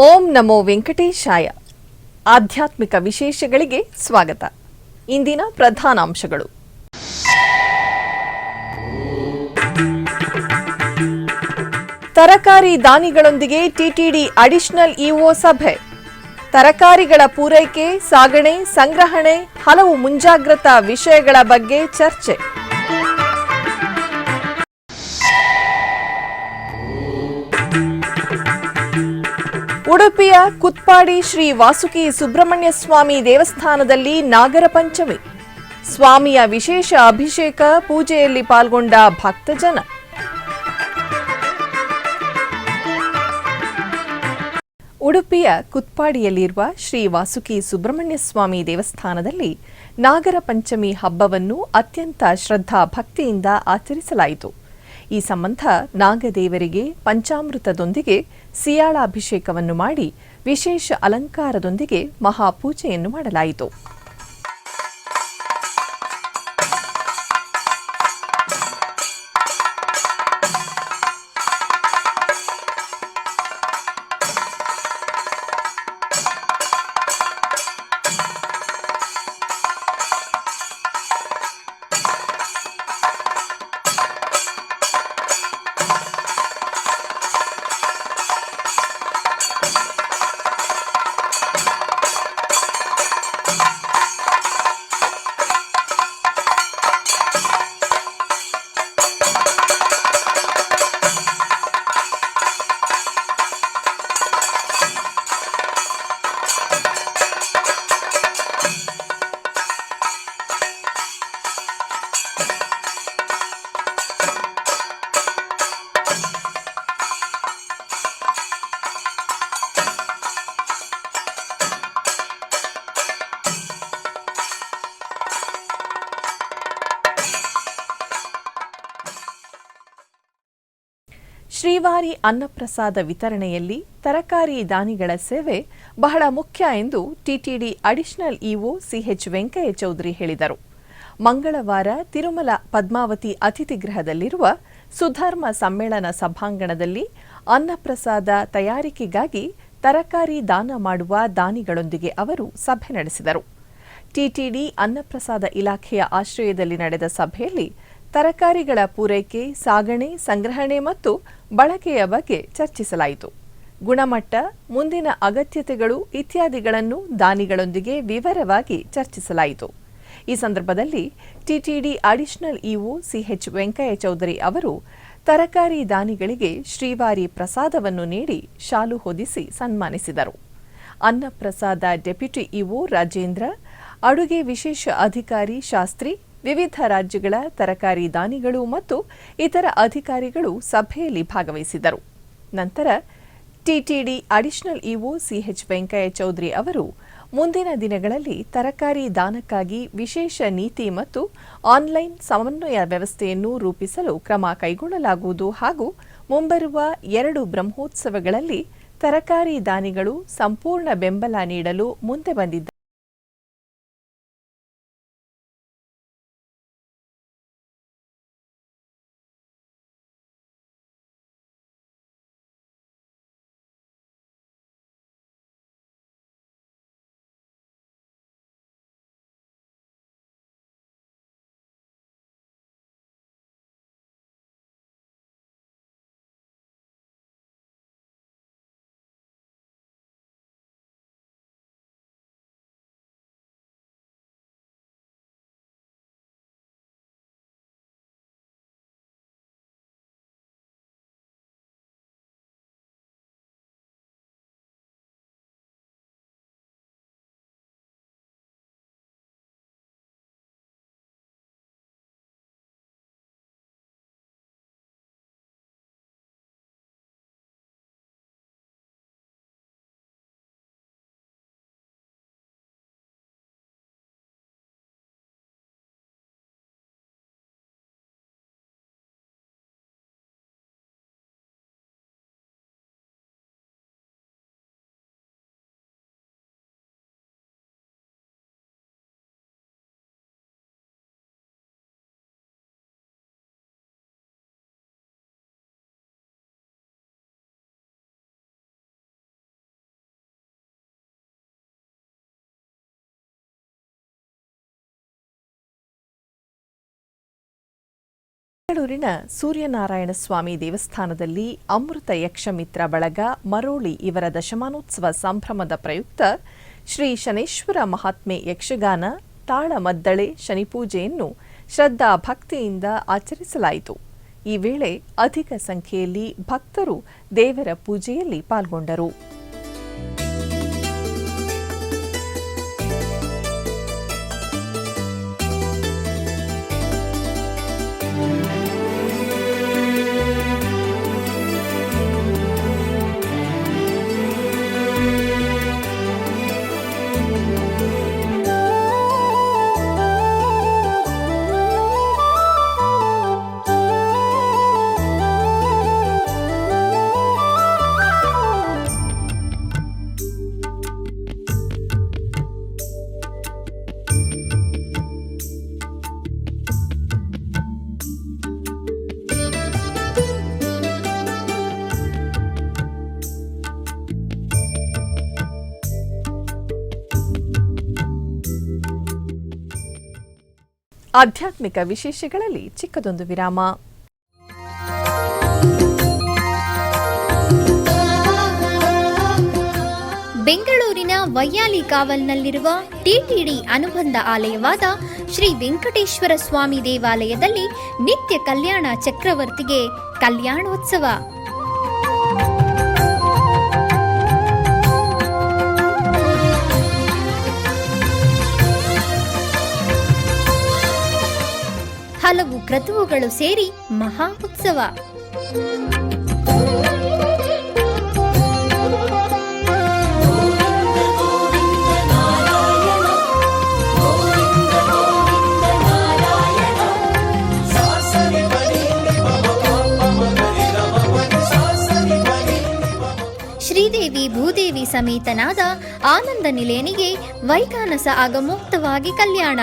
ಓಂ ನಮೋ ವೆಂಕಟೇಶಾಯ. ಆಧ್ಯಾತ್ಮಿಕ ವಿಶೇಷಗಳಿಗೆ ಸ್ವಾಗತ. ಇಂದಿನ ಪ್ರಧಾನಾಂಶಗಳು. ತರಕಾರಿ ದಾನಿಗಳೊಂದಿಗೆ ಟಿಟಿಡಿ ಅಡಿಷನಲ್ ಇಒ ಸಭೆ. ತರಕಾರಿಗಳ ಪೂರೈಕೆ, ಸಾಗಣೆ, ಸಂಗ್ರಹಣೆ, ಹಲವು ಮುಂಜಾಗ್ರತಾ ವಿಷಯಗಳ ಬಗ್ಗೆ ಚರ್ಚೆ. ಉಡುಪಿಯ ಕುತ್ಪಾಡಿ ಶ್ರೀ ವಾಸುಕಿ ಸುಬ್ರಹ್ಮಣ್ಯ ಸ್ವಾಮಿ ದೇವಸ್ಥಾನದಲ್ಲಿ ನಾಗರ ಪಂಚಮಿ. ಸ್ವಾಮಿಯ ವಿಶೇಷ ಅಭಿಷೇಕ ಪೂಜೆಯಲ್ಲಿ ಪಾಲ್ಗೊಂಡ ಭಕ್ತಜನ. ಉಡುಪಿಯ ಕುತ್ಪಾಡಿಯಲ್ಲಿರುವ ಶ್ರೀ ವಾಸುಕಿ ಸುಬ್ರಹ್ಮಣ್ಯ ಸ್ವಾಮಿ ದೇವಸ್ಥಾನದಲ್ಲಿ ನಾಗರ ಪಂಚಮಿ ಹಬ್ಬವನ್ನು ಅತ್ಯಂತ ಶ್ರದ್ಧಾ ಭಕ್ತಿಯಿಂದ ಆಚರಿಸಲಾಯಿತು. ಈ ಸಂಬಂಧ ನಾಗದೇವರಿಗೆ ಪಂಚಾಮೃತದೊಂದಿಗೆ ಸಿಯಾಳಾಭಿಷೇಕವನ್ನು ಮಾಡಿ ವಿಶೇಷ ಅಲಂಕಾರದೊಂದಿಗೆ ಮಹಾಪೂಜೆಯನ್ನು ಮಾಡಲಾಯಿತು. ಶ್ರೀವಾರಿ ಅನ್ನಪ್ರಸಾದ ವಿತರಣೆಯಲ್ಲಿ ತರಕಾರಿ ದಾನಿಗಳ ಸೇವೆ ಬಹಳ ಮುಖ್ಯ ಎಂದು TTD additional EO CH Venkaiah Chowdary ಹೇಳಿದರು. ಮಂಗಳವಾರ ತಿರುಮಲ ಪದ್ಮಾವತಿ ಅತಿಥಿಗೃಹದಲ್ಲಿರುವ ಸುಧರ್ಮ ಸಮ್ಮೇಳನ ಸಭಾಂಗಣದಲ್ಲಿ ಅನ್ನಪ್ರಸಾದ ತಯಾರಿಕೆಗಾಗಿ ತರಕಾರಿ ದಾನ ಮಾಡುವ ದಾನಿಗಳೊಂದಿಗೆ ಅವರು ಸಭೆ ನಡೆಸಿದರು. ಟಿಟಿಡಿ ಅನ್ನಪ್ರಸಾದ ಇಲಾಖೆಯ ಆಶ್ರಯದಲ್ಲಿ ನಡೆದ ಸಭೆಯಲ್ಲಿ ತರಕಾರಿಗಳ ಪೂರೈಕೆ, ಸಾಗಣೆ, ಸಂಗ್ರಹಣೆ ಮತ್ತು ಬಳಕೆಯ ಬಗ್ಗೆ ಚರ್ಚಿಸಲಾಯಿತು. ಗುಣಮಟ್ಟ, ಮುಂದಿನ ಅಗತ್ಯತೆಗಳು ಇತ್ಯಾದಿಗಳನ್ನು ದಾನಿಗಳೊಂದಿಗೆ ವಿವರವಾಗಿ ಚರ್ಚಿಸಲಾಯಿತು. ಈ ಸಂದರ್ಭದಲ್ಲಿ TTD additional EO CH Venkaiah Chowdary ಅವರು ತರಕಾರಿ ದಾನಿಗಳಿಗೆ ಶ್ರೀವಾರಿ ಪ್ರಸಾದವನ್ನು ನೀಡಿ ಶಾಲು ಹೊದಿಸಿ ಸನ್ಮಾನಿಸಿದರು. ಅನ್ನಪ್ರಸಾದ ಡೆಪ್ಯೂಟಿ ಇಒ ರಾಜೇಂದ್ರ, ಅಡುಗೆ ವಿಶೇಷ ಅಧಿಕಾರಿ ಶಾಸ್ತ್ರಿ, ವಿವಿಧ ರಾಜ್ಯಗಳ ತರಕಾರಿ ದಾನಿಗಳು ಮತ್ತು ಇತರ ಅಧಿಕಾರಿಗಳು ಸಭೆಯಲ್ಲಿ ಭಾಗವಹಿಸಿದ್ದರು. ನಂತರ TTD additional EO CH Venkaiah Chowdary ಅವರು ಮುಂದಿನ ದಿನಗಳಲ್ಲಿ ತರಕಾರಿ ದಾನಕ್ಕಾಗಿ ವಿಶೇಷ ನೀತಿ ಮತ್ತು ಆನ್ಲೈನ್ ಸಮನ್ವಯ ವ್ಯವಸ್ಥೆಯನ್ನು ರೂಪಿಸಲು ಕ್ರಮ ಕೈಗೊಳ್ಳಲಾಗುವುದು ಹಾಗೂ ಮುಂಬರುವ 2 ಬ್ರಹ್ಮೋತ್ಸವಗಳಲ್ಲಿ ತರಕಾರಿ ದಾನಿಗಳು ಸಂಪೂರ್ಣ ಬೆಂಬಲ ನೀಡಲು ಮುಂದೆ ಬಂದಿದ್ದಾರೆ. ಬೆಂಗಳೂರಿನ ಸೂರ್ಯನಾರಾಯಣ ಸ್ವಾಮಿ ದೇವಸ್ಥಾನದಲ್ಲಿ ಅಮೃತ ಯಕ್ಷಮಿತ್ರ ಬಳಗ ಮರೋಳಿ ಇವರ ದಶಮಾನೋತ್ಸವ ಸಂಭ್ರಮದ ಪ್ರಯುಕ್ತ ಶ್ರೀ ಶನೇಶ್ವರ ಮಹಾತ್ಮೆ ಯಕ್ಷಗಾನ ತಾಳಮದ್ದಳೆ ಶನಿಪೂಜೆಯನ್ನು ಶ್ರದ್ಧಾ ಭಕ್ತಿಯಿಂದ ಆಚರಿಸಲಾಯಿತು. ಈ ವೇಳೆ ಅಧಿಕ ಸಂಖ್ಯೆಯಲ್ಲಿ ಭಕ್ತರು ದೇವರ ಪೂಜೆಯಲ್ಲಿ ಪಾಲ್ಗೊಂಡರು. ಆಧ್ಯಾತ್ಮಿಕ ವಿಶೇಷಗಳಲ್ಲಿ ಚಿಕ್ಕದೊಂದು ವಿರಾಮ. ಬೆಂಗಳೂರಿನ ವೈಯಾಲಿ ಕಾವಲ್ನಲ್ಲಿರುವ ಟಿಟಿಡಿ ಅನುಬಂಧ ಆಲಯವಾದ ಶ್ರೀ ವೆಂಕಟೇಶ್ವರ ಸ್ವಾಮಿ ದೇವಾಲಯದಲ್ಲಿ ನಿತ್ಯ ಕಲ್ಯಾಣ ಚಕ್ರವರ್ತಿಗೆ ಕಲ್ಯಾಣೋತ್ಸವ. ಹಲವು ಕ್ರತುವುಗಳು ಸೇರಿ ಮಹಾ ಉತ್ಸವ. ಶ್ರೀದೇವಿ ಭೂದೇವಿ ಸಮೇತನಾದ ಆನಂದ ನಿಲಯನಿಗೆ ವೈಖಾನಸ ಆಗಮೋಕ್ತವಾಗಿ ಕಲ್ಯಾಣ.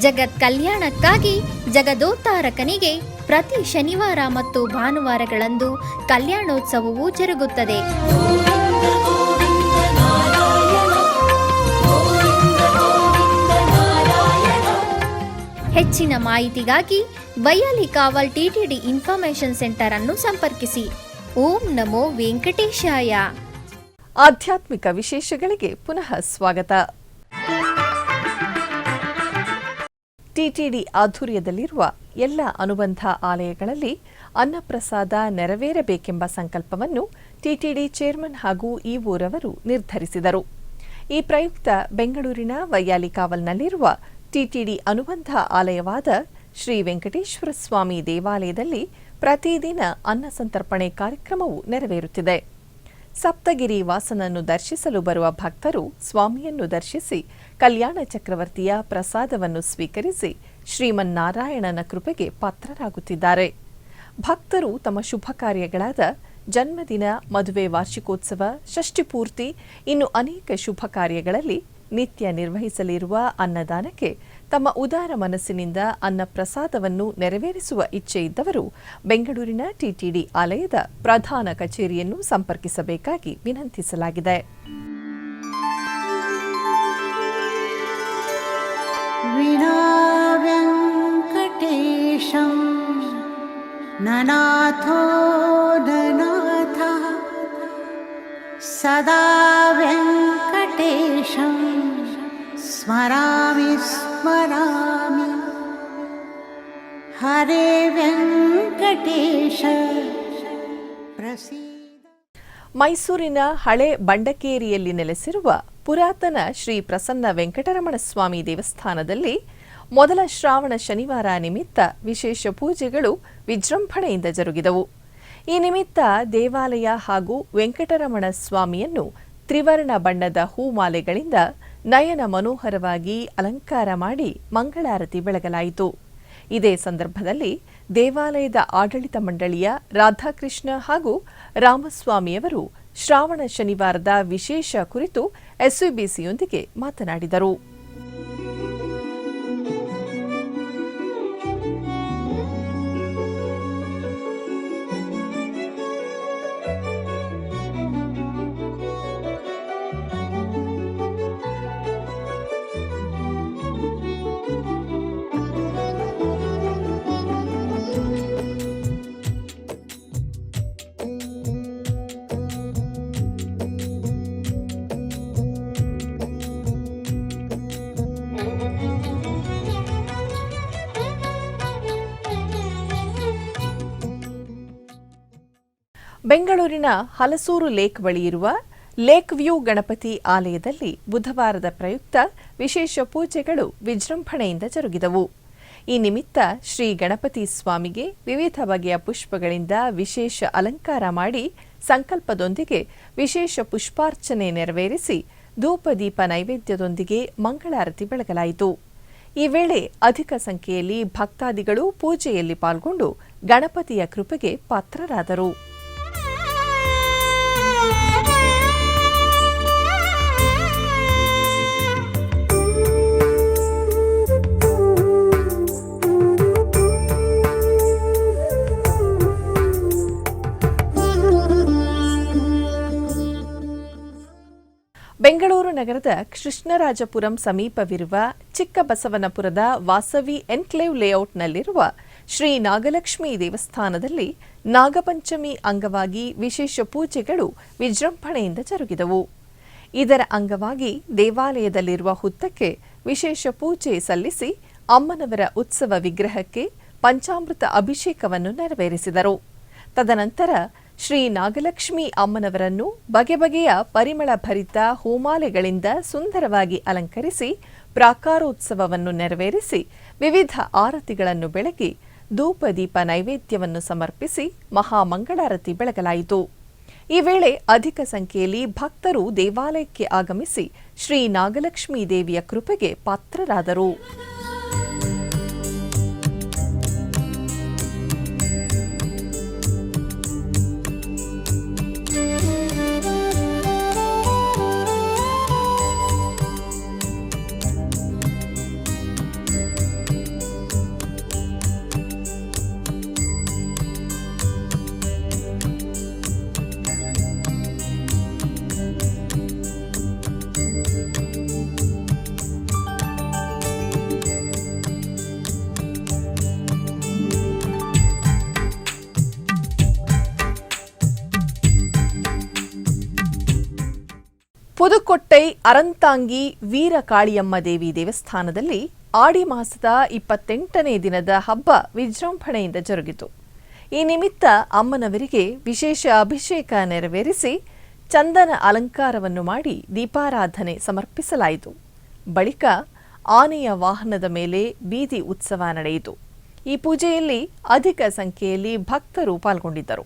ಜಗತ್ ಕಲ್ಯಾಣಕ್ಕಾಗಿ ಜಗದೋತ್ತಾರಕನಿಗೆ ಪ್ರತಿ ಶನಿವಾರ ಮತ್ತು ಭಾನುವಾರಗಳಂದು ಕಲ್ಯಾಣೋತ್ಸವವು ಜರುಗುತ್ತದೆ. ಹೆಚ್ಚಿನ ಮಾಹಿತಿಗಾಗಿ ವೈಯಾಲಿ ಕಾವಲ್ ಟಿಟಿಡಿ ಇನ್ಫಾರ್ಮೇಶನ್ ಸೆಂಟರ್ ಅನ್ನು ಸಂಪರ್ಕಿಸಿ. ಓಂ ನಮೋ ವೆಂಕಟೇಶಾಯ. ಆಧ್ಯಾತ್ಮಿಕ ವಿಶೇಷಗಳಿಗೆ ಪುನಃ ಸ್ವಾಗತ. ಟಿಟಿಡಿ ಆಧ್ವರ್ಯದಲ್ಲಿರುವ ಎಲ್ಲ ಅನುಬಂಧ ಆಲಯಗಳಲ್ಲಿ ಅನ್ನಪ್ರಸಾದ ನೆರವೇರಬೇಕೆಂಬ ಸಂಕಲ್ಪವನ್ನು ಟಿಟಿಡಿ ಚೇರ್ಮನ್ ಹಾಗೂ ಇಒರವರು ನಿರ್ಧರಿಸಿದರು. ಈ ಪ್ರಯುಕ್ತ ಬೆಂಗಳೂರಿನ ವೈಯಾಲಿ ಕಾವಲ್ನಲ್ಲಿರುವ ಟಿಟಿಡಿ ಅನುಬಂಧ ಆಲಯವಾದ ಶ್ರೀ ವೆಂಕಟೇಶ್ವರ ಸ್ವಾಮಿ ದೇವಾಲಯದಲ್ಲಿ ಪ್ರತಿದಿನ ಅನ್ನ ಸಂತರ್ಪಣೆ ಕಾರ್ಯಕ್ರಮವು ನೆರವೇರುತ್ತಿದೆ. ಸಪ್ತಗಿರಿ ವಾಸನನ್ನು ದರ್ಶಿಸಲು ಬರುವ ಭಕ್ತರು ಸ್ವಾಮಿಯನ್ನು ದರ್ಶಿಸಿ ಕಲ್ಯಾಣ ಚಕ್ರವರ್ತಿಯ ಪ್ರಸಾದವನ್ನು ಸ್ವೀಕರಿಸಿ ಶ್ರೀಮನ್ನಾರಾಯಣನ ಕೃಪೆಗೆ ಪಾತ್ರರಾಗುತ್ತಿದ್ದಾರೆ. ಭಕ್ತರು ತಮ್ಮ ಶುಭ ಕಾರ್ಯಗಳಾದ ಜನ್ಮದಿನ, ಮದುವೆ, ವಾರ್ಷಿಕೋತ್ಸವ, ಷಷ್ಠಿಪೂರ್ತಿ ಇನ್ನು ಅನೇಕ ಶುಭ ಕಾರ್ಯಗಳಲ್ಲಿ ನಿತ್ಯ ನಿರ್ವಹಿಸಲಿರುವ ಅನ್ನದಾನಕ್ಕೆ ತಮ್ಮ ಉದಾರ ಮನಸ್ಸಿನಿಂದ ಅನ್ನ ಪ್ರಸಾದವನ್ನು ನೆರವೇರಿಸುವ ಇಚ್ಛೆ ಇದ್ದವರು ಬೆಂಗಳೂರಿನ ಟಿಟಿಡಿ ಆಲಯದ ಪ್ರಧಾನ ಕಚೇರಿಯನ್ನು ಸಂಪರ್ಕಿಸಬೇಕಾಗಿ ವಿನಂತಿಸಲಾಗಿದೆ. ವಿನಾ ವೆಂಕಟೇಶಂ ನನಾಥೋ ನನಾಥ ಸದಾ ವೆಂಕಟೇಶಂ ಸ್ಮರಾಮಿ ಸ್ಮರಾಮಿ ಹರೇ ವೆಂಕಟೇಶ ಪ್ರಸೀದ. ಮೈಸೂರಿನ ಹಳೆ ಬಂಡಕೇರಿಯಲ್ಲಿ ನೆಲೆಸಿರುವ ಪುರಾತನ ಶ್ರೀ ಪ್ರಸನ್ನ ವೆಂಕಟರಮಣ ಸ್ವಾಮಿ ದೇವಸ್ಥಾನದಲ್ಲಿ ಮೊದಲ ಶ್ರಾವಣ ಶನಿವಾರ ನಿಮಿತ್ತ ವಿಶೇಷ ಪೂಜೆಗಳು ವಿಜೃಂಭಣೆಯಿಂದ ಜರುಗಿದವು. ಈ ನಿಮಿತ್ತ ದೇವಾಲಯ ಹಾಗೂ ವೆಂಕಟರಮಣ ಸ್ವಾಮಿಯನ್ನು ತ್ರಿವರ್ಣ ಬಣ್ಣದ ಹೂಮಾಲೆಗಳಿಂದ ನಯನ ಮನೋಹರವಾಗಿ ಅಲಂಕಾರ ಮಾಡಿ ಮಂಗಳಾರತಿ ಬೆಳಗಲಾಯಿತು. ಇದೇ ಸಂದರ್ಭದಲ್ಲಿ ದೇವಾಲಯದ ಆಡಳಿತ ಮಂಡಳಿಯ ರಾಧಾಕೃಷ್ಣ ಹಾಗೂ ರಾಮಸ್ವಾಮಿಯವರು ಶ್ರಾವಣ ಶನಿವಾರದ ವಿಶೇಷ ಕುರಿತು ಎಸ್ವಿಬಿಸಿಯೊಂದಿಗೆ ಮಾತನಾಡಿದರು. ಬೆಂಗಳೂರಿನ ಹಲಸೂರು ಲೇಕ್ ಬಳಿ ಇರುವ ಲೇಕ್ ವ್ಯೂ ಗಣಪತಿ ಆಲಯದಲ್ಲಿ ಬುಧವಾರದ ಪ್ರಯುಕ್ತ ವಿಶೇಷ ಪೂಜೆಗಳು ವಿಜೃಂಭಣೆಯಿಂದ ಜರುಗಿದವು. ಈ ನಿಮಿತ್ತ ಶ್ರೀ ಗಣಪತಿ ಸ್ವಾಮಿಗೆ ವಿವಿಧ ಬಗೆಯ ಪುಷ್ಪಗಳಿಂದ ವಿಶೇಷ ಅಲಂಕಾರ ಮಾಡಿ ಸಂಕಲ್ಪದೊಂದಿಗೆ ವಿಶೇಷ ಪುಷ್ಪಾರ್ಚನೆ ನೆರವೇರಿಸಿ ಧೂಪದೀಪ ನೈವೇದ್ಯದೊಂದಿಗೆ ಮಂಗಳಾರತಿ ಬೆಳಗಲಾಯಿತು. ಈ ವೇಳೆ ಅಧಿಕ ಸಂಖ್ಯೆಯಲ್ಲಿ ಭಕ್ತಾದಿಗಳು ಪೂಜೆಯಲ್ಲಿ ಪಾಲ್ಗೊಂಡು ಗಣಪತಿಯ ಕೃಪೆಗೆ ಪಾತ್ರರಾದರು. ಬೆಂಗಳೂರು ನಗರದ ಕೃಷ್ಣರಾಜಪುರಂ ಸಮೀಪವಿರುವ ಚಿಕ್ಕಬಸವನಪುರದ ವಾಸವಿ ಎನ್ಕ್ಲೇವ್ ಲೇಔಟ್ನಲ್ಲಿರುವ ಶ್ರೀ ನಾಗಲಕ್ಷ್ಮಿ ದೇವಸ್ಥಾನದಲ್ಲಿ ನಾಗಪಂಚಮಿ ಅಂಗವಾಗಿ ವಿಶೇಷ ಪೂಜೆಗಳು ವಿಜೃಂಭಣೆಯಿಂದ ಜರುಗಿದವು. ಇದರ ಅಂಗವಾಗಿ ದೇವಾಲಯದಲ್ಲಿರುವ ಹುತ್ತಕ್ಕೆ ವಿಶೇಷ ಪೂಜೆ ಸಲ್ಲಿಸಿ ಅಮ್ಮನವರ ಉತ್ಸವ ವಿಗ್ರಹಕ್ಕೆ ಪಂಚಾಮೃತ ಅಭಿಷೇಕವನ್ನು ನೆರವೇರಿಸಿದರು. ತದನಂತರ ಶ್ರೀ ನಾಗಲಕ್ಷ್ಮಿ ಅಮ್ಮನವರನ್ನು ಬಗೆ ಬಗೆಯ ಪರಿಮಳ ಭರಿತ ಹೂಮಾಲೆಗಳಿಂದ ಸುಂದರವಾಗಿ ಅಲಂಕರಿಸಿ ಪ್ರಾಕಾರೋತ್ಸವವನ್ನು ನೆರವೇರಿಸಿ ವಿವಿಧ ಆರತಿಗಳನ್ನು ಬೆಳಗಿ ಧೂಪದೀಪ ನೈವೇದ್ಯವನ್ನು ಸಮರ್ಪಿಸಿ ಮಹಾಮಂಗಳಾರತಿ ಬೆಳಗಲಾಯಿತು. ಈ ವೇಳೆ ಅಧಿಕ ಸಂಖ್ಯೆಯಲ್ಲಿ ಭಕ್ತರು ದೇವಾಲಯಕ್ಕೆ ಆಗಮಿಸಿ ಶ್ರೀ ನಾಗಲಕ್ಷ್ಮೀ ದೇವಿಯ ಕೃಪೆಗೆ ಪಾತ್ರರಾದರು. ಪುದುಕೊಟ್ಟೈ ಅರಂತಾಂಗಿ ವೀರಕಾಳಿಯಮ್ಮ ದೇವಿ ದೇವಸ್ಥಾನದಲ್ಲಿ ಆಡಿ ಮಾಸದ 28ನೇ ದಿನದ ಹಬ್ಬ ವಿಜೃಂಭಣೆಯಿಂದ ಜರುಗಿತು. ಈ ನಿಮಿತ್ತ ಅಮ್ಮನವರಿಗೆ ವಿಶೇಷ ಅಭಿಷೇಕ ನೆರವೇರಿಸಿ ಚಂದನ ಅಲಂಕಾರವನ್ನು ಮಾಡಿ ದೀಪಾರಾಧನೆ ಸಮರ್ಪಿಸಲಾಯಿತು. ಬಳಿಕ ಆನೆಯ ವಾಹನದ ಮೇಲೆ ಬೀದಿ ಉತ್ಸವ ನಡೆಯಿತು. ಈ ಪೂಜೆಯಲ್ಲಿ ಅಧಿಕ ಸಂಖ್ಯೆಯಲ್ಲಿ ಭಕ್ತರು ಪಾಲ್ಗೊಂಡಿದ್ದರು.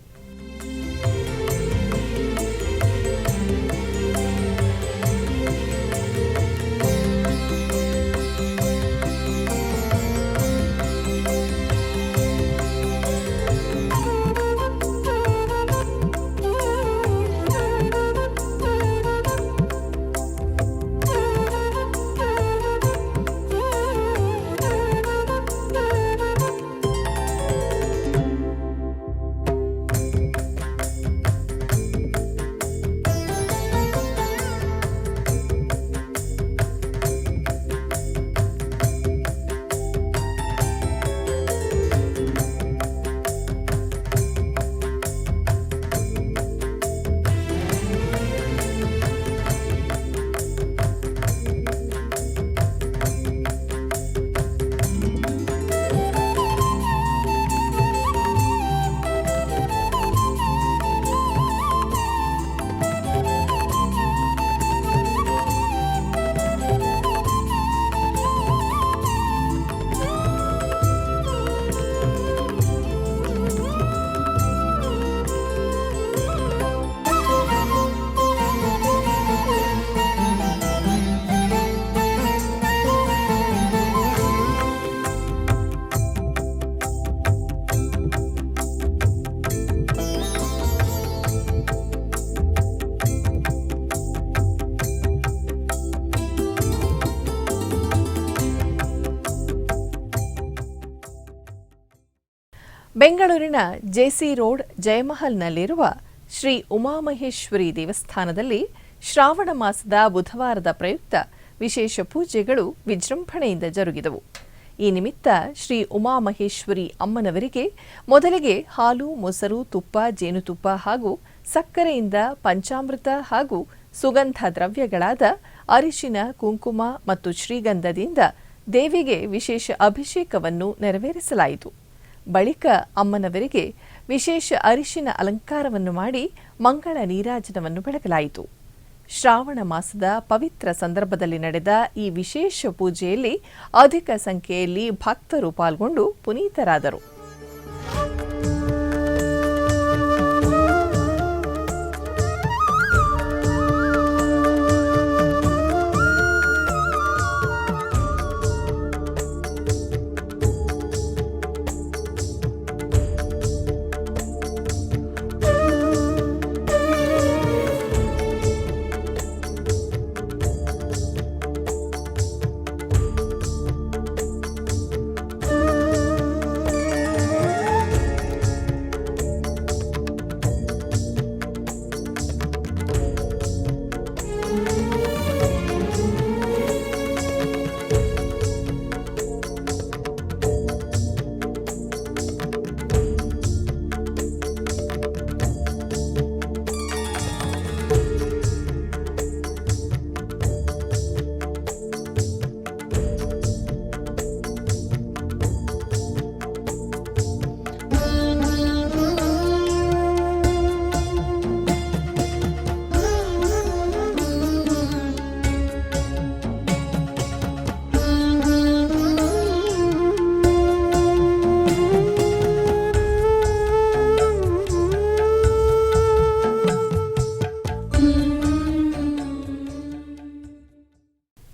ಬೆಂಗಳೂರಿನ ಜೆಸಿ ರೋಡ್ ಜಯಮಹಲ್ನಲ್ಲಿರುವ ಶ್ರೀ ಉಮಾಮಹೇಶ್ವರಿ ದೇವಸ್ಥಾನದಲ್ಲಿ ಶ್ರಾವಣ ಮಾಸದ ಬುಧವಾರದ ಪ್ರಯುಕ್ತ ವಿಶೇಷ ಪೂಜೆಗಳು ವಿಜೃಂಭಣೆಯಿಂದ ಜರುಗಿದವು. ಈ ನಿಮಿತ್ತ ಶ್ರೀ ಉಮಾಮಹೇಶ್ವರಿ ಅಮ್ಮನವರಿಗೆ ಮೊದಲಿಗೆ ಹಾಲು, ಮೊಸರು, ತುಪ್ಪ, ಜೇನುತುಪ್ಪ ಹಾಗೂ ಸಕ್ಕರೆಯಿಂದ ಪಂಚಾಮೃತ ಹಾಗೂ ಸುಗಂಧ ದ್ರವ್ಯಗಳಾದ ಅರಿಶಿನ, ಕುಂಕುಮ ಮತ್ತು ಶ್ರೀಗಂಧದಿಂದ ದೇವಿಗೆ ವಿಶೇಷ ಅಭಿಷೇಕವನ್ನು ನೆರವೇರಿಸಲಾಯಿತು. ಬಳಿಕ ಅಮ್ಮನವರಿಗೆ ವಿಶೇಷ ಅರಿಶಿನ ಅಲಂಕಾರವನ್ನು ಮಾಡಿ ಮಂಗಳ ನೀರಾಜನವನ್ನು ಬೆಳಗಲಾಯಿತು. ಶ್ರಾವಣ ಮಾಸದ ಪವಿತ್ರ ಸಂದರ್ಭದಲ್ಲಿ ನಡೆದ ಈ ವಿಶೇಷ ಪೂಜೆಯಲ್ಲಿ ಅಧಿಕ ಸಂಖ್ಯೆಯಲ್ಲಿ ಭಕ್ತರು ಪಾಲ್ಗೊಂಡು ಪುನೀತರಾದರು.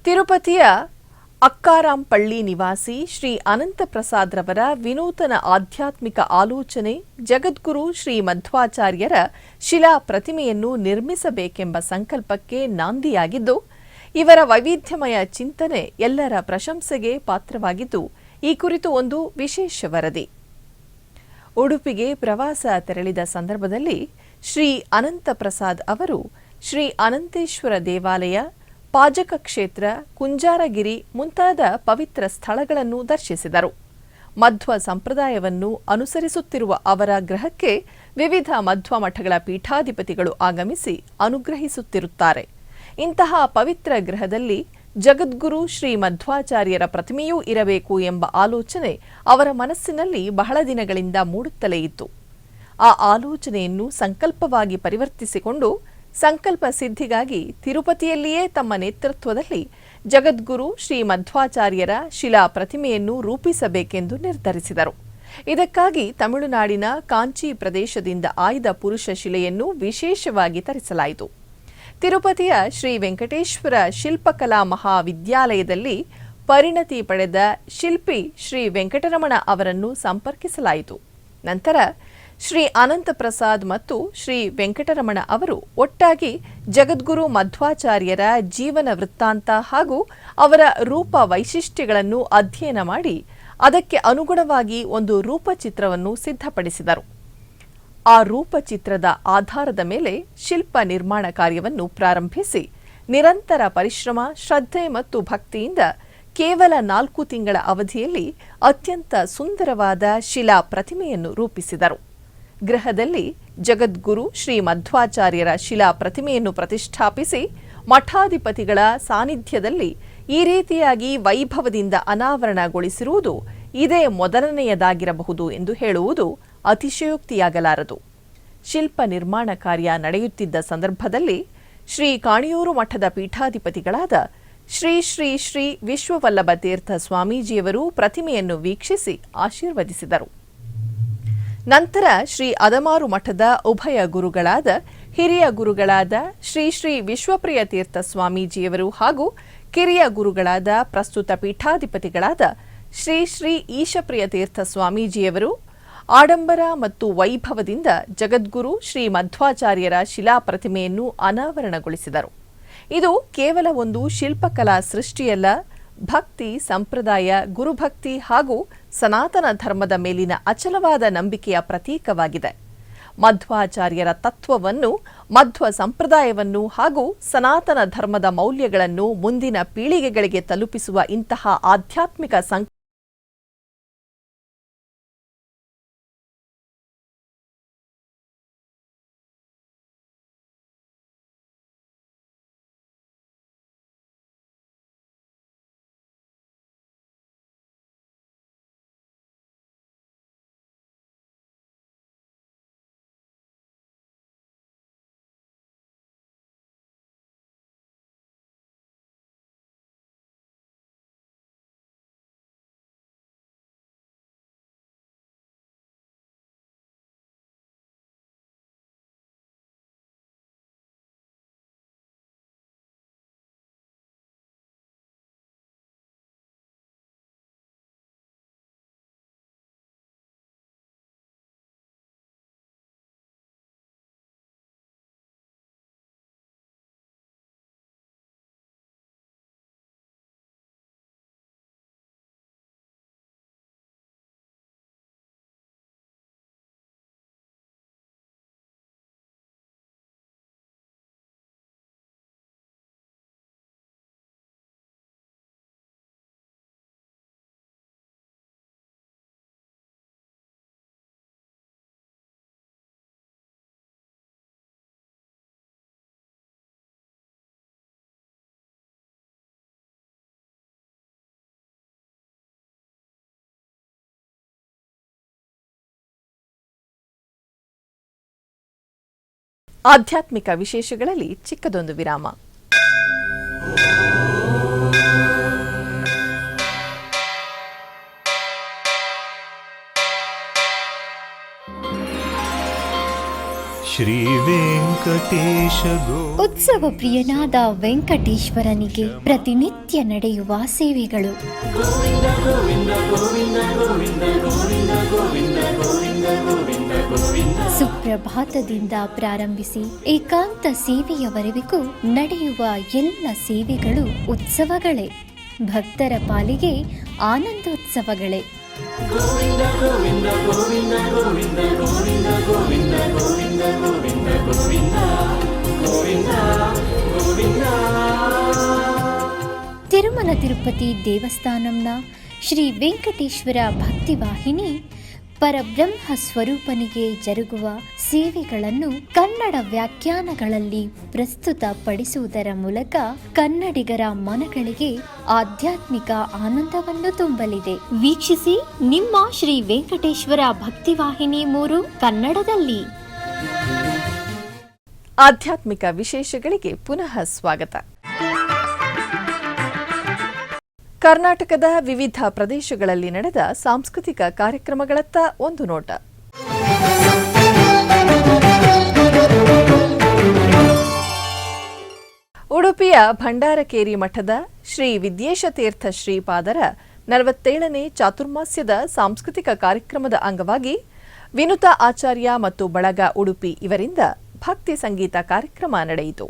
ತಿರುಪತಿಯ ಅಕ್ಕಾರಾಂಪಳ್ಳಿ ನಿವಾಸಿ ಶ್ರೀ ಅನಂತ ಪ್ರಸಾದ್ ರವರ ವಿನೂತನ ಆಧ್ಯಾತ್ಮಿಕ ಆಲೋಚನೆ ಜಗದ್ಗುರು ಶ್ರೀ ಮಧ್ವಾಚಾರ್ಯರ ಶಿಲಾ ಪ್ರತಿಮೆಯನ್ನು ನಿರ್ಮಿಸಬೇಕೆಂಬ ಸಂಕಲ್ಪಕ್ಕೆ ನಾಂದಿಯಾಗಿದ್ದು, ಇವರ ವೈವಿಧ್ಯಮಯ ಚಿಂತನೆ ಎಲ್ಲರ ಪ್ರಶಂಸೆಗೆ ಪಾತ್ರವಾಗಿದ್ದು, ಈ ಕುರಿತು ಒಂದು ವಿಶೇಷ ವರದಿ. ಉಡುಪಿಗೆ ಪ್ರವಾಸ ತೆರಳಿದ ಸಂದರ್ಭದಲ್ಲಿ ಶ್ರೀ ಅನಂತ ಪ್ರಸಾದ್ ಅವರು ಶ್ರೀ ಅನಂತೇಶ್ವರ ದೇವಾಲಯ, ಪಾಜಕ ಕ್ಷೇತ್ರ, ಕುಂಜಾರಗಿರಿ ಮುಂತಾದ ಪವಿತ್ರ ಸ್ಥಳಗಳನ್ನು ದರ್ಶಿಸಿದರು. ಮಧ್ವ ಸಂಪ್ರದಾಯವನ್ನು ಅನುಸರಿಸುತ್ತಿರುವ ಅವರ ಗೃಹಕ್ಕೆ ವಿವಿಧ ಮಧ್ವ ಮಠಗಳ ಪೀಠಾಧಿಪತಿಗಳು ಆಗಮಿಸಿ ಅನುಗ್ರಹಿಸುತ್ತಿರುತ್ತಾರೆ. ಇಂತಹ ಪವಿತ್ರ ಗೃಹದಲ್ಲಿ ಜಗದ್ಗುರು ಶ್ರೀ ಮಧ್ವಾಚಾರ್ಯರ ಪ್ರತಿಮೆಯೂ ಇರಬೇಕು ಎಂಬ ಆಲೋಚನೆ ಅವರ ಮನಸ್ಸಿನಲ್ಲಿ ಬಹಳ ದಿನಗಳಿಂದ ಮೂಡುತ್ತಲೇ ಇತ್ತು. ಆ ಆಲೋಚನೆಯನ್ನು ಸಂಕಲ್ಪವಾಗಿ ಪರಿವರ್ತಿಸಿಕೊಂಡು ಸಂಕಲ್ಪ ಸಿದ್ಧಿಗಾಗಿ ತಿರುಪತಿಯಲ್ಲಿಯೇ ತಮ್ಮ ನೇತೃತ್ವದಲ್ಲಿ ಜಗದ್ಗುರು ಶ್ರೀ ಮಧ್ವಾಚಾರ್ಯರ ಶಿಲಾ ಪ್ರತಿಮೆಯನ್ನು ರೂಪಿಸಬೇಕೆಂದು ನಿರ್ಧರಿಸಿದರು. ಇದಕ್ಕಾಗಿ ತಮಿಳುನಾಡಿನ ಕಾಂಚಿ ಪ್ರದೇಶದಿಂದ ಆಯ್ದ ಪುರುಷ ಶಿಲೆಯನ್ನು ವಿಶೇಷವಾಗಿ ತರಿಸಲಾಯಿತು. ತಿರುಪತಿಯ ಶ್ರೀ ವೆಂಕಟೇಶ್ವರ ಶಿಲ್ಪಕಲಾ ಮಹಾವಿದ್ಯಾಲಯದಲ್ಲಿ ಪರಿಣತಿ ಪಡೆದ ಶಿಲ್ಪಿ ಶ್ರೀ ವೆಂಕಟರಮಣ ಅವರನ್ನು ಸಂಪರ್ಕಿಸಲಾಯಿತು. ನಂತರ ಶ್ರೀ ಅನಂತ ಪ್ರಸಾದ್ ಮತ್ತು ಶ್ರೀ ವೆಂಕಟರಮಣ ಅವರು ಒಟ್ಟಾಗಿ ಜಗದ್ಗುರು ಮಧ್ವಾಚಾರ್ಯರ ಜೀವನ ವೃತ್ತಾಂತ ಹಾಗೂ ಅವರ ರೂಪ ವೈಶಿಷ್ಟ್ಯಗಳನ್ನು ಅಧ್ಯಯನ ಮಾಡಿ ಅದಕ್ಕೆ ಅನುಗುಣವಾಗಿ ಒಂದು ರೂಪಚಿತ್ರವನ್ನು ಸಿದ್ಧಪಡಿಸಿದರು. ಆ ರೂಪಚಿತ್ರದ ಆಧಾರದ ಮೇಲೆ ಶಿಲ್ಪ ನಿರ್ಮಾಣ ಕಾರ್ಯವನ್ನು ಪ್ರಾರಂಭಿಸಿ ನಿರಂತರ ಪರಿಶ್ರಮ, ಶ್ರದ್ಧೆ ಮತ್ತು ಭಕ್ತಿಯಿಂದ ಕೇವಲ 4 ತಿಂಗಳ ಅವಧಿಯಲ್ಲಿ ಅತ್ಯಂತ ಸುಂದರವಾದ ಶಿಲಾ ಪ್ರತಿಮೆಯನ್ನು ರೂಪಿಸಿದರು. ಗೃಹದಲ್ಲಿ ಜಗದ್ಗುರು ಶ್ರೀ ಮಧ್ವಾಚಾರ್ಯರ ಶಿಲಾ ಪ್ರತಿಮೆಯನ್ನು ಪ್ರತಿಷ್ಠಾಪಿಸಿ ಮಠಾಧಿಪತಿಗಳ ಸಾನ್ನಿಧ್ಯದಲ್ಲಿ ಈ ರೀತಿಯಾಗಿ ವೈಭವದಿಂದ ಅನಾವರಣಗೊಳಿಸಿರುವುದು ಇದೇ ಮೊದಲನೆಯದಾಗಿರಬಹುದು ಎಂದು ಹೇಳುವುದು ಅತಿಶಯೋಕ್ತಿಯಾಗಲಾರದು. ಶಿಲ್ಪ ನಿರ್ಮಾಣ ಕಾರ್ಯ ನಡೆಯುತ್ತಿದ್ದ ಸಂದರ್ಭದಲ್ಲಿ ಶ್ರೀ ಕಾಣಿಯೂರು ಮಠದ ಪೀಠಾಧಿಪತಿಗಳಾದ ಶ್ರೀ ಶ್ರೀ ಶ್ರೀ ವಿಶ್ವವಲ್ಲಭ ತೀರ್ಥ ಸ್ವಾಮೀಜಿಯವರು ಪ್ರತಿಮೆಯನ್ನು ವೀಕ್ಷಿಸಿ ಆಶೀರ್ವದಿಸಿದರು. ನಂತರ ಶ್ರೀ ಅದಮಾರು ಮಠದ ಉಭಯ ಗುರುಗಳಾದ ಹಿರಿಯ ಗುರುಗಳಾದ ಶ್ರೀ ಶ್ರೀ ವಿಶ್ವಪ್ರಿಯ ತೀರ್ಥ ಸ್ವಾಮೀಜಿಯವರು ಹಾಗೂ ಕಿರಿಯ ಗುರುಗಳಾದ ಪ್ರಸ್ತುತ ಪೀಠಾಧಿಪತಿಗಳಾದ ಶ್ರೀ ಶ್ರೀ ಈಶಪ್ರಿಯ ತೀರ್ಥ ಸ್ವಾಮೀಜಿಯವರು ಆಡಂಬರ ಮತ್ತು ವೈಭವದಿಂದ ಜಗದ್ಗುರು ಶ್ರೀ ಮಧ್ವಾಚಾರ್ಯರ ಶಿಲಾ ಪ್ರತಿಮೆಯನ್ನು ಅನಾವರಣಗೊಳಿಸಿದರು. ಇದು ಕೇವಲ ಒಂದು ಶಿಲ್ಪಕಲಾ ಸೃಷ್ಟಿಯಲ್ಲ, ಭಕ್ತಿ, ಸಂಪ್ರದಾಯ, ಗುರುಭಕ್ತಿ ಹಾಗೂ ಸನಾತನ ಧರ್ಮದ ಮೇಲಿನ ಅಚಲವಾದ ನಂಬಿಕೆಯ ಪ್ರತೀಕವಾಗಿದೆ. ಮಧ್ವಾಚಾರ್ಯರ ತತ್ವವನ್ನು, ಮಧ್ವ ಸಂಪ್ರದಾಯವನ್ನು ಹಾಗೂ ಸನಾತನ ಧರ್ಮದ ಮೌಲ್ಯಗಳನ್ನು ಮುಂದಿನ ಪೀಳಿಗೆಗಳಿಗೆ ತಲುಪಿಸುವ ಇಂತಹ ಆಧ್ಯಾತ್ಮಿಕ ಆಧ್ಯಾತ್ಮಿಕ ವಿಶೇಷಗಳಲ್ಲಿ ಚಿಕ್ಕದೊಂದು ವಿರಾಮ. ಶ್ರೀ ವೆಂಕಟೇಶ ಉತ್ಸವ ಪ್ರಿಯನಾದ ವೆಂಕಟೇಶ್ವರನಿಗೆ ಪ್ರತಿನಿತ್ಯ ನಡೆಯುವ ಸೇವೆಗಳು. ಸುಪ್ರಭಾತದಿಂದ ಪ್ರಾರಂಭಿಸಿ ಏಕಾಂತ ಸೇವೆಯವರೆಗೂ ನಡೆಯುವ ಎಲ್ಲ ಸೇವೆಗಳು ಉತ್ಸವಗಳೇ. ಭಕ್ತರ ಪಾಲಿಗೆ ಆನಂದೋತ್ಸವಗಳೇ. ತಿರುಮಲ ತಿರುಪತಿ ದೇವಸ್ಥಾನಂನ ಶ್ರೀ ವೆಂಕಟೇಶ್ವರ ಭಕ್ತಿವಾಹಿನಿ ಪರಬ್ರಹ್ಮ ಸ್ವರೂಪನಿಗೆ ಜರುಗುವ ಸೇವೆಗಳನ್ನು ಕನ್ನಡ ವ್ಯಾಖ್ಯಾನಗಳಲ್ಲಿ ಪ್ರಸ್ತುತಪಡಿಸುವುದರ ಮೂಲಕ ಕನ್ನಡಿಗರ ಮನಗಳಿಗೆ ಆಧ್ಯಾತ್ಮಿಕ ಆನಂದವನ್ನು ತುಂಬಲಿದೆ. ವೀಕ್ಷಿಸಿ ನಿಮ್ಮ ಶ್ರೀ ವೆಂಕಟೇಶ್ವರ ಭಕ್ತಿವಾಹಿನಿ 3 ಕನ್ನಡದಲ್ಲಿ. ಆಧ್ಯಾತ್ಮಿಕ ವಿಶೇಷಗಳಿಗೆ ಪುನಃ ಸ್ವಾಗತ. ಕರ್ನಾಟಕದ ವಿವಿಧ ಪ್ರದೇಶಗಳಲ್ಲಿ ನಡೆದ ಸಾಂಸ್ಕೃತಿಕ ಕಾರ್ಯಕ್ರಮಗಳತ್ತ ಒಂದು ನೋಟ. ಉಡುಪಿಯ ಭಂಡಾರಕೇರಿ ಮಠದ ಶ್ರೀ ವಿದ್ಯೇಶತೀರ್ಥ ಶ್ರೀಪಾದರ 47ನೇ ಚಾತುರ್ಮಾಸ್ಯದ ಸಾಂಸ್ಕೃತಿಕ ಕಾರ್ಯಕ್ರಮದ ಅಂಗವಾಗಿ ವಿನುತಾ ಆಚಾರ್ಯ ಮತ್ತು ಬಳಗ ಉಡುಪಿ ಇವರಿಂದ ಭಕ್ತಿ ಸಂಗೀತ ಕಾರ್ಯಕ್ರಮ ನಡೆಯಿತು.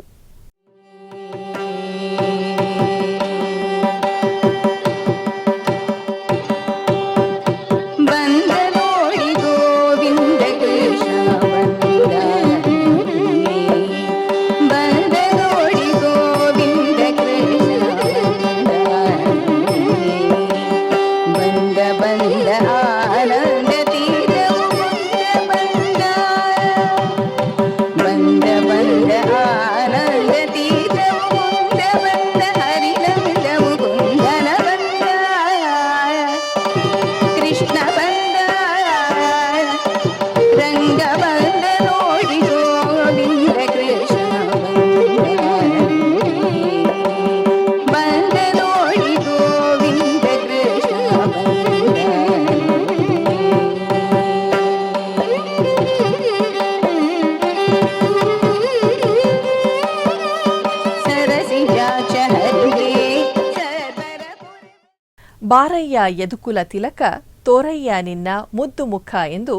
ಬಾರಯ್ಯ ಯದುಕುಲ ತಿಲಕ ತೋರಯ್ಯ ನಿನ್ನ ಮುದ್ದು ಮುಖ ಎಂದು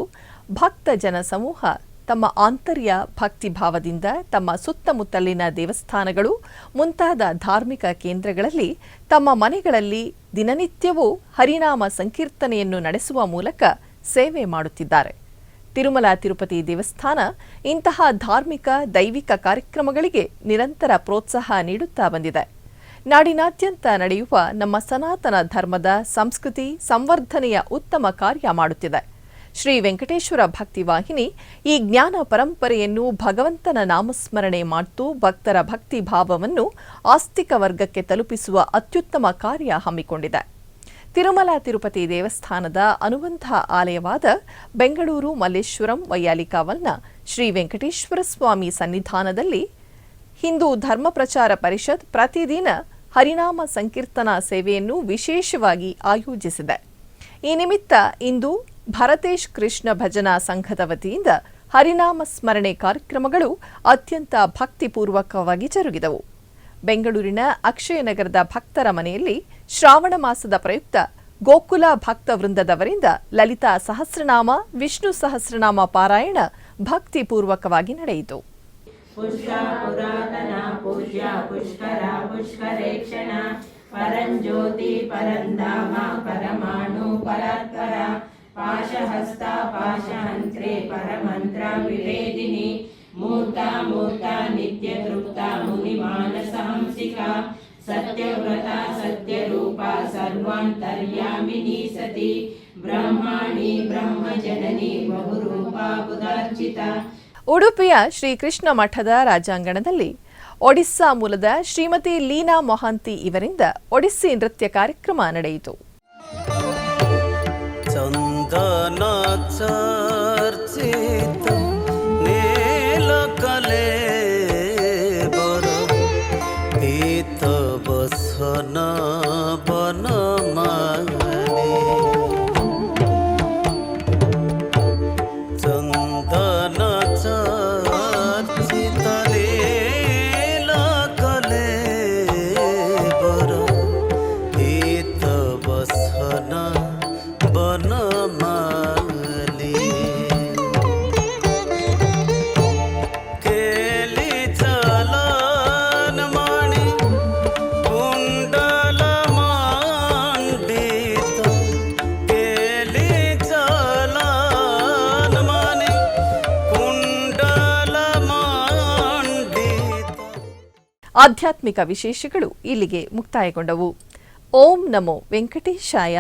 ಭಕ್ತ ಜನ ಸಮೂಹ ತಮ್ಮ ಆಂತರ್ಯ ಭಕ್ತಿಭಾವದಿಂದ ತಮ್ಮ ಸುತ್ತಮುತ್ತಲಿನ ದೇವಸ್ಥಾನಗಳು ಮುಂತಾದ ಧಾರ್ಮಿಕ ಕೇಂದ್ರಗಳಲ್ಲಿ ತಮ್ಮ ಮನೆಗಳಲ್ಲಿ ದಿನನಿತ್ಯವೂ ಹರಿನಾಮ ಸಂಕೀರ್ತನೆಯನ್ನು ನಡೆಸುವ ಮೂಲಕ ಸೇವೆ ಮಾಡುತ್ತಿದ್ದಾರೆ. ತಿರುಮಲ ತಿರುಪತಿ ದೇವಸ್ಥಾನ ಇಂತಹ ಧಾರ್ಮಿಕ ದೈವಿಕ ಕಾರ್ಯಕ್ರಮಗಳಿಗೆ ನಿರಂತರ ಪ್ರೋತ್ಸಾಹ ನೀಡುತ್ತಾ ಬಂದಿದೆ. ನಾಡಿನಾದ್ಯಂತ ನಡೆಯುವ ನಮ್ಮ ಸನಾತನ ಧರ್ಮದ ಸಂಸ್ಕೃತಿ ಸಂವರ್ಧನೆಯ ಉತ್ತಮ ಕಾರ್ಯ ಮಾಡುತ್ತಿದೆ. ಶ್ರೀ ವೆಂಕಟೇಶ್ವರ ಭಕ್ತಿವಾಹಿನಿ ಈ ಜ್ಞಾನ ಪರಂಪರೆಯನ್ನು ಭಗವಂತನ ನಾಮಸ್ಮರಣೆ ಮಾಡುತ್ತಾ ಭಕ್ತರ ಭಕ್ತಿ ಭಾವವನ್ನು ಆಸ್ತಿಕ ವರ್ಗಕ್ಕೆ ತಲುಪಿಸುವ ಅತ್ಯುತ್ತಮ ಕಾರ್ಯ ಹಮ್ಮಿಕೊಂಡಿದೆ. ತಿರುಮಲ ತಿರುಪತಿ ದೇವಸ್ಥಾನದ ಅನುಬಂಧ ಆಲಯವಾದ ಬೆಂಗಳೂರು ಮಲ್ಲೇಶ್ವರಂ ವೈಯಾಲಿಕಾವಲ್ನ ಶ್ರೀ ವೆಂಕಟೇಶ್ವರ ಸ್ವಾಮಿ ಸನ್ನಿಧಾನದಲ್ಲಿ ಹಿಂದೂ ಧರ್ಮ ಪ್ರಚಾರ ಪರಿಷತ್ ಪ್ರತಿದಿನ ಹರಿನಾಮ ಸಂಕೀರ್ತನಾ ಸೇವೆಯನ್ನು ವಿಶೇಷವಾಗಿ ಆಯೋಜಿಸಿದೆ. ಈ ನಿಮಿತ್ತ ಇಂದು ಭರತೇಶ್ ಕೃಷ್ಣ ಭಜನಾ ಸಂಘದ ವತಿಯಿಂದ ಹರಿನಾಮ ಸ್ಮರಣೆ ಕಾರ್ಯಕ್ರಮಗಳು ಅತ್ಯಂತ ಭಕ್ತಿಪೂರ್ವಕವಾಗಿ ಜರುಗಿದವು. ಬೆಂಗಳೂರಿನ ಅಕ್ಷಯನಗರದ ಭಕ್ತರ ಮನೆಯಲ್ಲಿ ಶ್ರಾವಣ ಮಾಸದ ಪ್ರಯುಕ್ತ ಗೋಕುಲ ಭಕ್ತ ವೃಂದದವರಿಂದ ಲಲಿತಾ ಸಹಸ್ರನಾಮ, ವಿಷ್ಣು ಸಹಸ್ರನಾಮ ಪಾರಾಯಣ ಭಕ್ತಿಪೂರ್ವಕವಾಗಿ ನಡೆಯಿತು. पुष्का पुरातना पूज्या पुष्करा पुष्करेक्षणा परञ्ज्योति परन्धामा परमाणु परात्परा पाशहस्ता पाशहन्त्रे परमन्त्रा विवेदिनी मूर्ता मूर्ता नित्यतृप्ता मुनिमानसहंसिका सत्यव्रता सत्यरूपा सर्वान्तर्यामिनी सती ब्रह्माणि ब्रह्मजननी बहुरूपा बुधार्चिता. ಉಡುಪಿಯ ಶ್ರೀಕೃಷ್ಣ ಮಠದ ರಾಜಾಂಗಣದಲ್ಲಿ ಒಡಿಸ್ಸಾ ಮೂಲದ ಶ್ರೀಮತಿ ಲೀನಾ ಮೊಹಾಂತಿ ಇವರಿಂದ ಒಡಿಸ್ಸಿ ನೃತ್ಯ ಕಾರ್ಯಕ್ರಮ ನಡೆಯಿತು. ಚಂದನ ಚರ್ಚಿತ ನೀಲಕಲೆ ಆಧ್ಯಾತ್ಮಿಕ ವಿಶೇಷಗಳು ಇಲ್ಲಿಗೆ ಮುಕ್ತಾಯಗೊಂಡವು. ಓಂ ನಮೋ ವೆಂಕಟೇಶಾಯ.